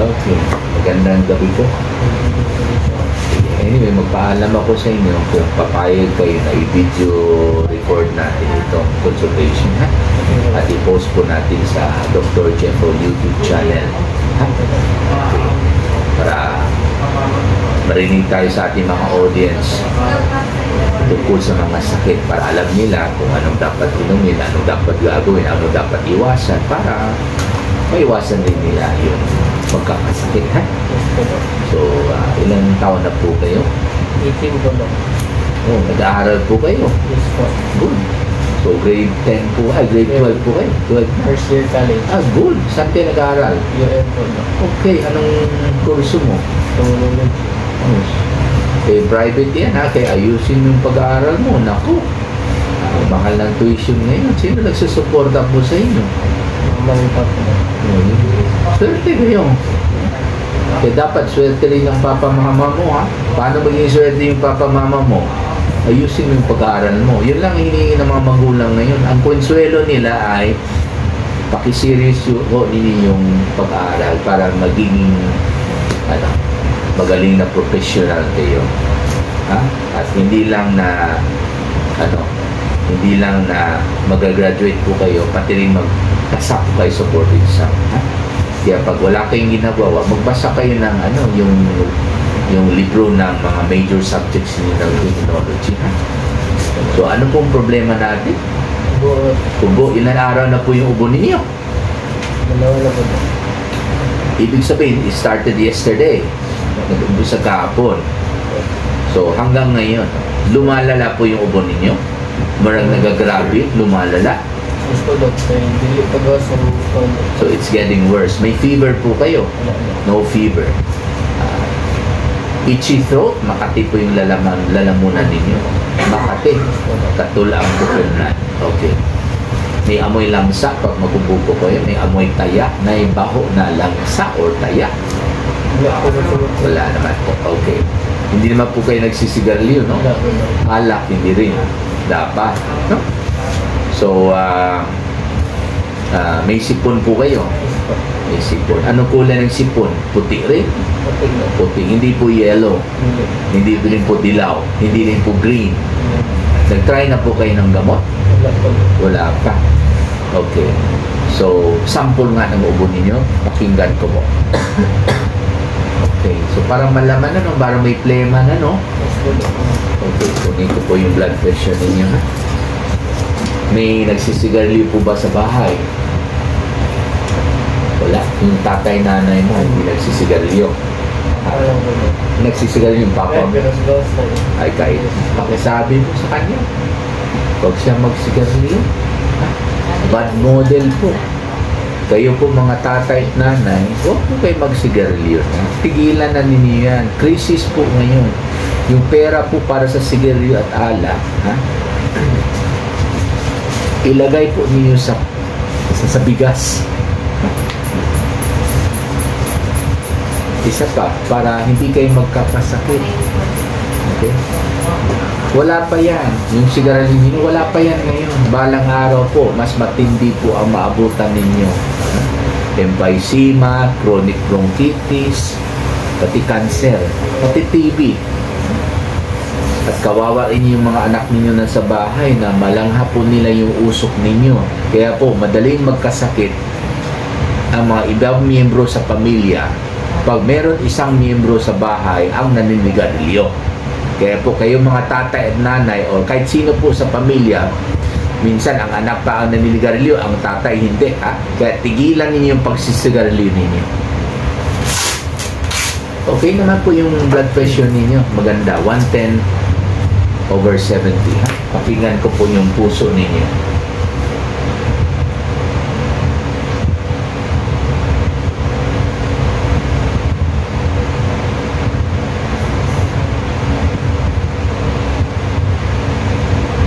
Okay. Magandang gabi po. Anyway, magpaalam ako sa inyo kung papayag kayo na i-video record natin itong consultation, ha? At i-post po natin sa Dr. Jeffo YouTube channel, ha? Okay. Para marinig tayo sa ating mga audience tungkol sa mga sakit, para alam nila kung anong dapat inumin, anong dapat gagawin, anong dapat iwasan, para maiwasan din nila yung magkakasakit, ha? So, ilang taon na po kayo? 18 po lang. Oh, nag-aaral po kayo? Yes po. Good. So, grade 10 po, grade 12 po kayo? 12 na? First year college. Good. Saan kayo nag-aaral? UM po lang. Okay, anong kurso mo? Tumulong. Private yan, ha? Kaya ayusin yung pag-aaral mo. Naku, mahal ng tuition ngayon. Sino nagsusuporta po sa inyo? Mami pa po. Swerte kayo. Kaya dapat swerte rin ng papa mama mo, ha? Paano maging swerte yung papa mama mo? Ayusin mo yung pag-aaral mo. Yun lang hinihingi ng mga magulang ngayon. Ang konsuelo nila ay pakiserious yung pag-aaral para maging magaling na professional kayo. Ha? At hindi lang na mag-graduate po kayo, pati rin magkasap kayo sa board exam. Ha? Kaya pag wala kayong ginagawa, magbasa kayo ng yung libro ng mga major subjects ng criminology. Ha? So, ano pong problema natin? Ubo. Ilan araw na po yung ubo ninyo? Dalawa na po. Ibig sabihin, it started yesterday. Nag-umpisa kahapon. So, hanggang ngayon, lumalala po yung ubo ninyo? Marang nagagrabe, lumalala? So, it's getting worse. May fever po kayo? No fever. Itchy throat, makati po yung lalamunan ninyo. Makati. Katula ang bukunan. Okay. May amoy lamsa pag magubuko kayo. May amoy taya. May baho na lamsa or taya. Wala naman po. Okay. Hindi naman po kayo nagsisigarilyo, no? Alak, hindi rin. Dapat. No? So, may sipon po kayo. May sipon. Anong kulay ng sipon? Puti rin? Puti. Hindi po yellow. Hindi rin po dilaw. Hindi rin po green. Nag-try na po kayo ng gamot? Wala pa. Okay. So, sample nga ng ubo ninyo. Pakinggan ko po. Okay. So, parang malaman na, no? Parang may plema na, no? Okay. Kunin ko po yung blood pressure ninyo, ha? May nagsisigarilyo po ba sa bahay? Wala. Yung tatay, nanay mo, hindi nagsisigarilyo. Nagsisigarilyo yung papa mo. Ay, kahit pakisabi mo sa kanya. Huwag siya magsigarilyo. Bad model po. Kayo po mga tatay at nanay, huwag po kayo magsigarilyo. Tigilan na ninyo yan. Crisis po ngayon. Yung pera po para sa sigarilyo at alak, ha? Ilagay po niyo sa bigas. Isa pa, para hindi kayo magkakasakit. Okay? Wala pa yan. Yung sigarilyo ninyo, wala pa yan ngayon. Balang araw po, mas matindi po ang maabutan ninyo. Emphysema, chronic bronchitis, pati cancer, pati TB. At kawawa rin yung mga anak ninyo na sa bahay na malangha po nila yung usok ninyo. Kaya po, madaling magkasakit ang mga ibang miyembro sa pamilya pag meron isang miyembro sa bahay ang naninigarilyo. Kaya po, kayo mga tatay at nanay o kahit sino po sa pamilya, minsan ang anak pa ang naninigarilyo, ang tatay hindi. Ha? Kaya tigilan ninyo yung pagsisigarilyo ninyo. Okay naman po yung blood pressure ninyo. Maganda. 110/70. Ha? Pakinggan ko po yung puso ninyo.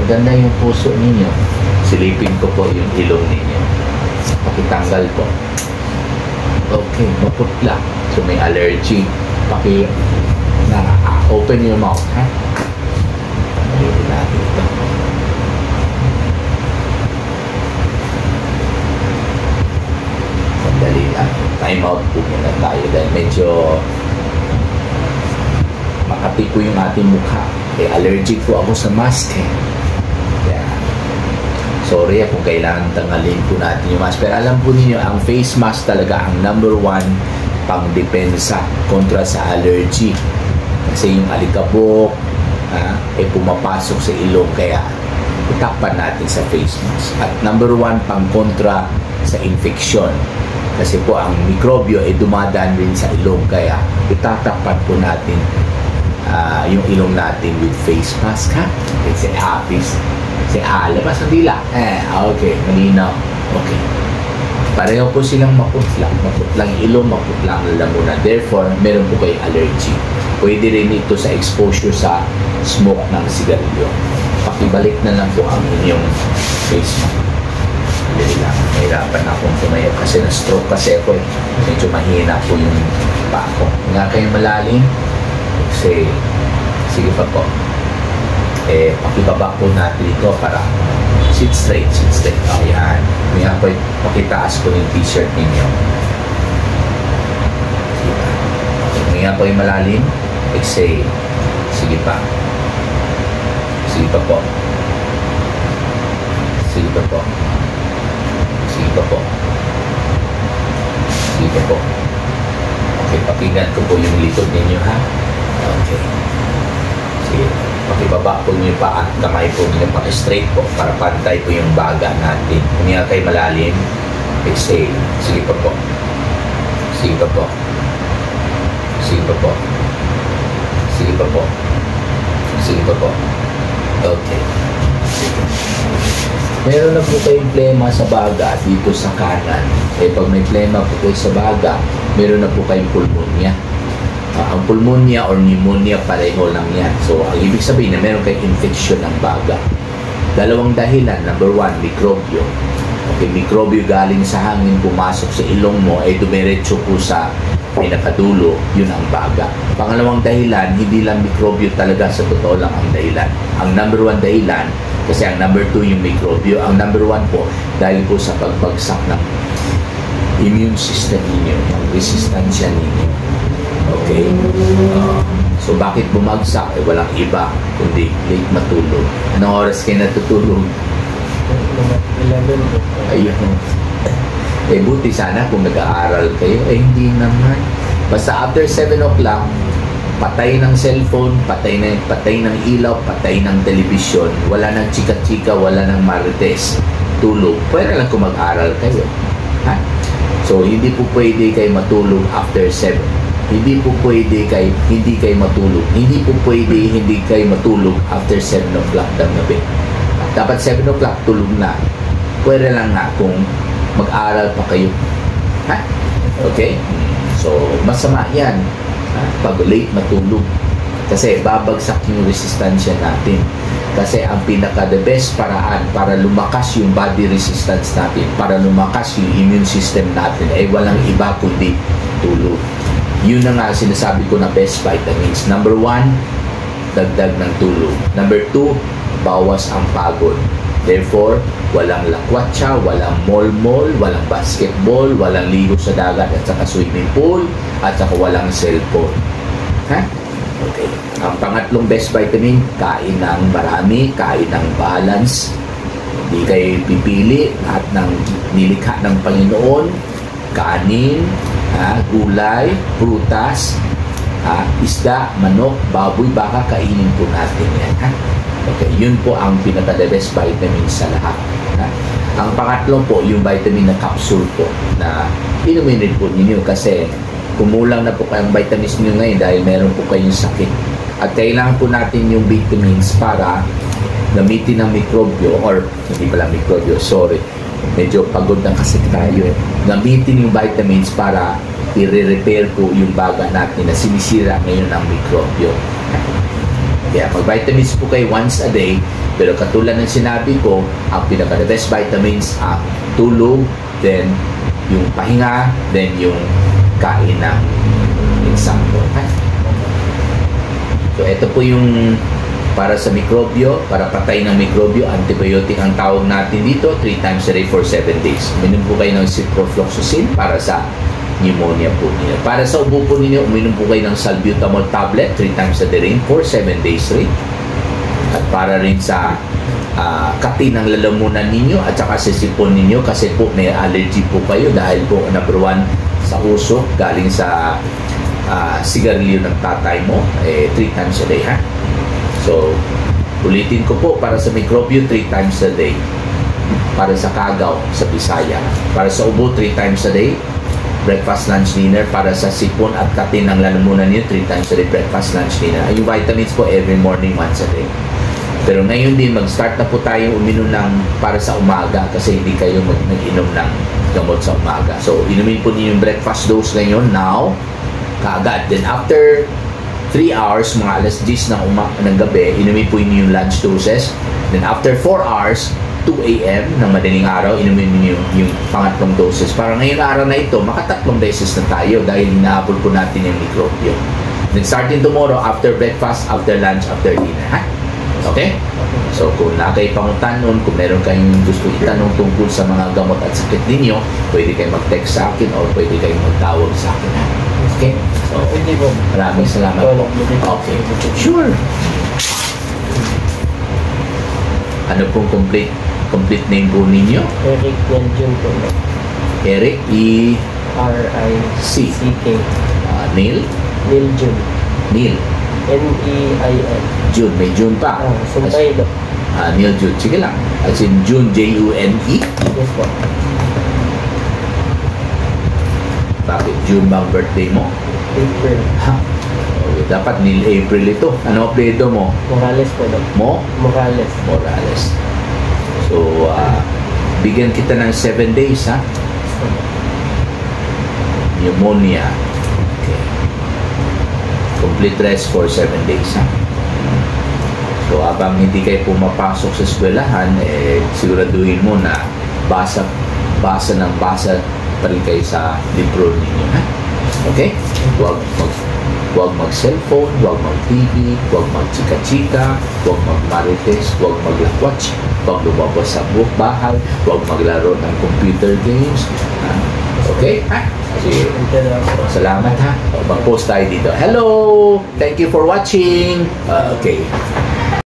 Maganda yung puso ninyo. Silipin ko po yung ilong ninyo. Pakitanggal po. Okay, maputla. So may allergy. Open your mouth, ha? Dito natin ito. Sandali lang. Tayo time out po muna tayo dahil medyo makati po yung ating mukha. Allergic po ako sa mask eh. Kaya, sorry kung kailangan tanggalin po natin yung mask. Pero alam po niyo, ang face mask talaga ang number 1 pang depensa kontra sa allergy. Kasi yung alikabok, pumapasok sa ilong, kaya itakpan natin sa face mask. At number 1 pang kontra sa infection. Kasi po ang mikrobyo ay dumadaan din sa ilong, kaya itatakpan po natin yung ilong natin with face mask, ha? Si Hafiz. Si labas ang dila. Okay, malinaw. Okay. Pareho po silang maputlang. Maputlang ilong, maputlang lalamunan. Therefore, meron po kayo allergy. Pwede rin ito sa exposure sa smoke ng sigarilyo. Pakibalik na lang po ang inyong face mask. Dali lang. Mahirapan akong tumayo kasi na-stroke kasi ako. Medyo mahina po yung paa ko. Nga kayo malalim. Kasi, sige pa po. Pakibaba po natin ito para sit straight. Ayan. Ngayon po, pakitaas po yung t-shirt ninyo. Ngayon po yung malalim. Exhale. Sige pa. Sige pa po. Sige pa po. Sige pa po. Sige pa po. Okay, pakinggan ko po yung likod ninyo, ha? Okay. Sige. Pakibaba po niyo pa at kamay po niyo pa straight po para pantay po yung baga natin. Huminga kayo malalim. Exhale. Sige pa po. Sige pa po. Sige pa po. Sige pa po. Sige pa po. Okay. Sige. Meron na po kayong plema sa baga dito sa kanan. Pag may plema po kayo sa baga, meron na po kayong pulmonya. Ang pulmonya or pneumonia, pareho lang yan. So, ang ibig sabihin na meron kayong infection ng baga. Dalawang dahilan. Number 1, mikrobyo. Okay, mikrobyo galing sa hangin, pumasok sa ilong mo, ay dumiretso po sa pinakadulo, yun ang baga. Pangalawang dahilan, hindi lang mikrobyo talaga, sa totoo lang ang dahilan. Ang number 1 dahilan, kasi ang number 2 yung mikrobyo. Ang number 1 po, dahil po sa pagbagsak ng immune system ninyo, yung resistensya ninyo. Okay? So, bakit bumagsak? Walang iba, kundi late matulog. Anong oras kayo natutulog? 11 po. Ayun. Buti sana kung nag-aaral kayo. Hindi naman. Basta after 7 o'clock, patay ng cellphone, patay ng ilaw, patay ng television, wala nang chika-chika, wala nang marites, tulog. Pwede lang kung mag-aral kayo. Ha? So, hindi po pwede kayo matulog after 7. Hindi po pwede hindi kayo matulog. Hindi po pwede hindi kayo matulog after 7 o'clock ng gabi. Dapat 7 o'clock tulog na. Pwede lang nga kung mag-aral pa kayo. Ha? Okay? So, masama yan. Pag late matulog. Kasi babagsak yung resistensya natin. Kasi ang pinaka-the best paraan para lumakas yung body resistance natin, para lumakas yung immune system natin, ay walang iba kundi tulog. Yun na nga sinasabi ko na best vitamins. Number 1, dagdag ng tulog. Number 2, bawas ang pagod. Therefore, walang lakwatsa, walang mall-mall, walang basketball, walang ligo sa dagat at saka swimming pool, at saka walang cellphone. Ha? Okay. Ang pangatlong best vitamin, kain ng marami, kain ng balance. Hindi kayo pipili at ng nilikha ng Panginoon, kanin, gulay, prutas, isda, manok, baboy, baka kainin po natin yan. Ha? Okay, yun po ang pinaka-the best vitamin sa lahat. Ha? Ang pangatlo po, yung vitamin na capsule po, na inumin rin po ninyo kasi kumulang na po kayong vitamins nyo ngayon dahil meron po kayong sakit. At kailangan po natin yung vitamins para gamitin ng mikrobyo, or hindi pala mikrobyo, sorry, medyo pagod na kasi tayo. Gamitin yung vitamins para i-repair po yung baga natin na sinisira ngayon ng mikrobyo. Kaya mag-vitamins po kayo once a day, pero katulad ng sinabi ko, ang pinaka-the best vitamins ang tulog, then yung pahinga, then yung kain ng example. So ito po yung para sa mikrobyo, para patay ng mikrobyo, antibiotic ang tawag natin dito, 3 times a day for 7 days. Minom po kayo ng ciprofloxacin para sa pneumonia po ninyo. Para sa ubo po ninyo, uminom po kayo ng salbutamol tablet 3 times a day rin for 7 days rin. At para rin sa kati ng lalamunan ninyo at saka sa sipon ninyo kasi po may allergy po kayo dahil po number 1 sa usok galing sa sigarilyo ng tatay mo 3 times a day ha. So ulitin ko po, para sa mikrobyo 3 times a day, para sa kagaw sa Bisaya, para sa ubo 3 times a day, breakfast, lunch, dinner. Para sa sipon at katin ng lalamunan niyo 3 times a day, breakfast, lunch, dinner. Yung vitamins po every morning, once a day. Pero ngayon din, mag-start na po tayo uminom ng para sa umaga kasi hindi kayo mag-inom ng gamot sa umaga. So, inumin po niyo yung breakfast dose ngayon, now, kaagad. Then, after 3 hours, mga alas 10 ng gabi, inumin po niyo yung lunch doses. Then, after 4 hours, 2 a.m. ng madaling araw, inumin niyo yung pangatlong doses. Para ngayong araw na ito, makatatlong beses na tayo dahil hinahabol po natin yung mikrobyo. Then, starting tomorrow, after breakfast, after lunch, after dinner, ha? Okay? So, kung nakaipangutan kung meron kayong gusto itanong tungkol sa mga gamot at sakit ninyo, pwede kayong mag-text sa akin o pwede kayong magtawag sa akin. Okay? So, Hindi po. maraming salamat po. Okay. Sure. Ano pong complete name po ninyo? Eric Neljun po. Eric E. R-I-C-K. Neil? Neljun. Neil. N-E-I-L. June. May June pa. Sumpay do. Neil June. Sige lang. As in June, J-U-N-E. Yes po. Bakit June ba ang birthday mo? April. Ha? Okay, dapat Neil April ito. Ano apelyido mo? Morales po do. Morales. Morales. So, bigyan kita ng 7 days, ha? Pneumonia. Okay. Complete rest for 7 days, ha? So, habang hindi kayo pumapasok sa eskwelahan, siguraduhin mo na basa pa rin kayo sa libro ninyo, ha? Okay? Huwag mag-cellphone, huwag mag-TV, huwag mag-chika-chika, huwag mag-marites, huwag maglakwatch, huwag lumabas sa bahay, huwag maglaro ng computer games. Okay? Ha? Sige. Salamat ha. Mag-post tayo dito. Hello! Thank you for watching. Okay.